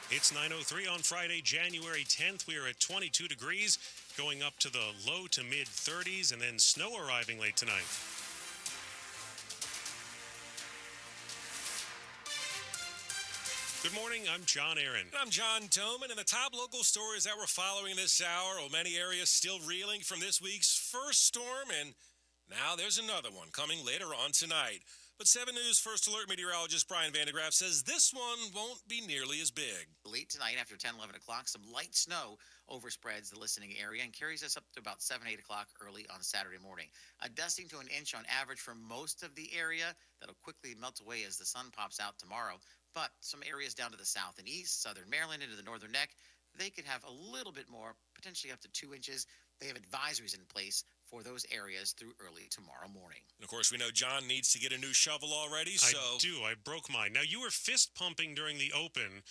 It's 9:03 on Friday, January 10th. We are at 22 degrees, going up to the low to mid 30s, and then snow arriving late tonight. Good morning, I'm John Aaron. I'm John Domen, and the top local stories that we're following this hour. Well, many areas still reeling from this week's first storm, and now there's another one coming later on tonight. But 7 News First Alert meteorologist Brian Vandegraff says this one won't be nearly as big. Late tonight after 10, 11 o'clock, some light snow overspreads the listening area and carries us up to about 7, 8 o'clock early on Saturday morning. A dusting to an inch on average for most of the area. That'll quickly melt away as the sun pops out tomorrow. But some areas down to the south and east, southern Maryland into the northern neck, they could have a little bit more, potentially up to 2 inches. They have advisories in place for those areas through early tomorrow morning. And of course, we know John needs to get a new shovel already, so... I do. I broke mine. Now, you were fist pumping during the open,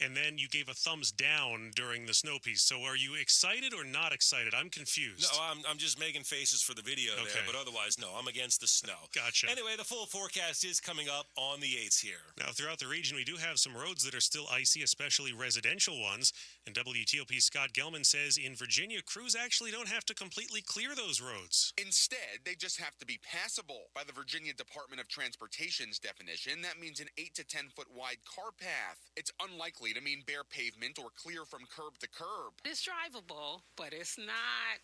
and then you gave a thumbs down during the snow piece. So are you excited or not excited? I'm confused. No, I'm just making faces for the video there, but otherwise, no, I'm against the snow. Gotcha. Anyway, the full forecast is coming up on the 8th here. Now, throughout the region, we do have some roads that are still icy, especially residential ones. And WTOP's Scott Gelman says in Virginia, crews actually don't have to completely clear those roads. Instead, they just have to be passable. By the Virginia Department of Transportation's definition, that means an 8 to 10 foot wide car path. It's unlikely to mean bare pavement or clear from curb to curb. It's drivable, but it's not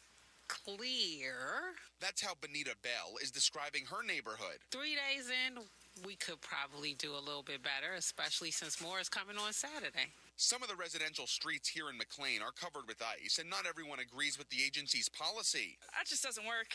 clear. That's how Benita Bell is describing her neighborhood. 3 days in, we could probably do a little bit better, especially since more is coming on Saturday. Some of the residential streets here in McLean are covered with ice, and not everyone agrees with the agency's policy. That just doesn't work.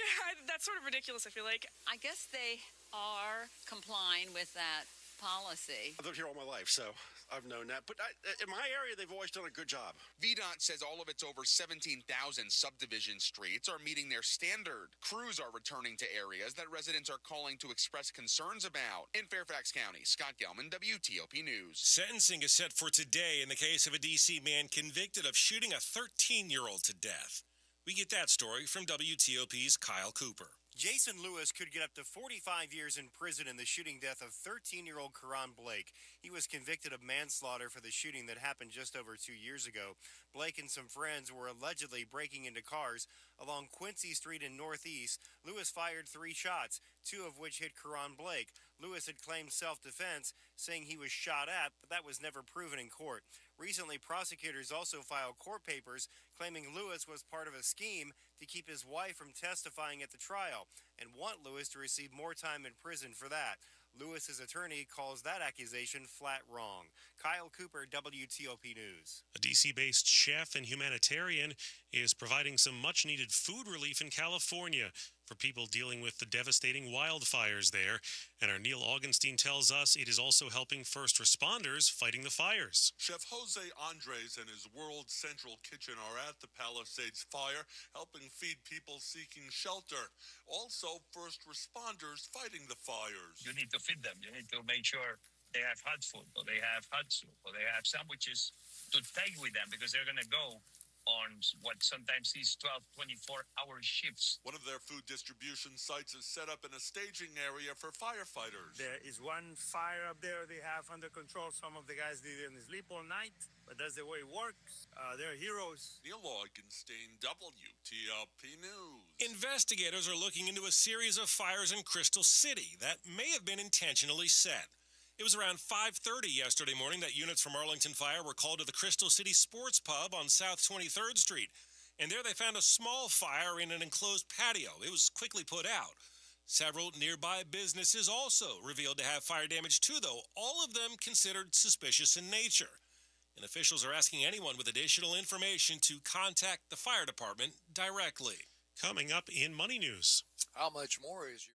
That's sort of ridiculous, I feel like. I guess they are complying with that policy. I've lived here all my life, so I've known that. But in my area, they've always done a good job. VDOT says all of its over 17,000 subdivision streets are meeting their standard. Crews are returning to areas that residents are calling to express concerns about. In Fairfax County, Scott Gelman, WTOP News. Sentencing is set for today in the case of a D.C. man convicted of shooting a 13-year-old to death. We get that story from WTOP's Kyle Cooper. Jason Lewis could get up to 45 years in prison in the shooting death of 13-year-old Karan Blake. He was convicted of manslaughter for the shooting that happened just over 2 years ago. Blake and some friends were allegedly breaking into cars along Quincy Street in Northeast. Lewis fired 3 shots, 2 of which hit Karan Blake. Lewis had claimed self-defense, saying he was shot at, but that was never proven in court. Recently, prosecutors also filed court papers claiming Lewis was part of a scheme to keep his wife from testifying at the trial and want Lewis to receive more time in prison for that. Lewis's attorney calls that accusation flat wrong. Kyle Cooper, WTOP News. A D.C.-based chef and humanitarian is providing some much-needed food relief in California for people dealing with the devastating wildfires there. And our Neil Augenstein tells us it is also helping first responders fighting the fires. Chef Jose Andres and his World Central Kitchen are at the Palisades fire, helping feed people seeking shelter. Also, first responders fighting the fires. You need to feed them. You need to make sure they have hot food, or they have hot soup, or they have sandwiches to take with them, because they're going to go on what sometimes is 12, 24-hour shifts. One of their food distribution sites is set up in a staging area for firefighters. There is one fire up there they have under control. Some of the guys didn't sleep all night, but that's the way it works. They're heroes. Neil Augenstein, WTOP News. Investigators are looking into a series of fires in Crystal City that may have been intentionally set. It was around 5:30 yesterday morning that units from Arlington Fire were called to the Crystal City Sports Pub on South 23rd Street. And there they found a small fire in an enclosed patio. It was quickly put out. Several nearby businesses also revealed to have fire damage too, though, all of them considered suspicious in nature. And officials are asking anyone with additional information to contact the fire department directly. Coming up in Money News. How much more is your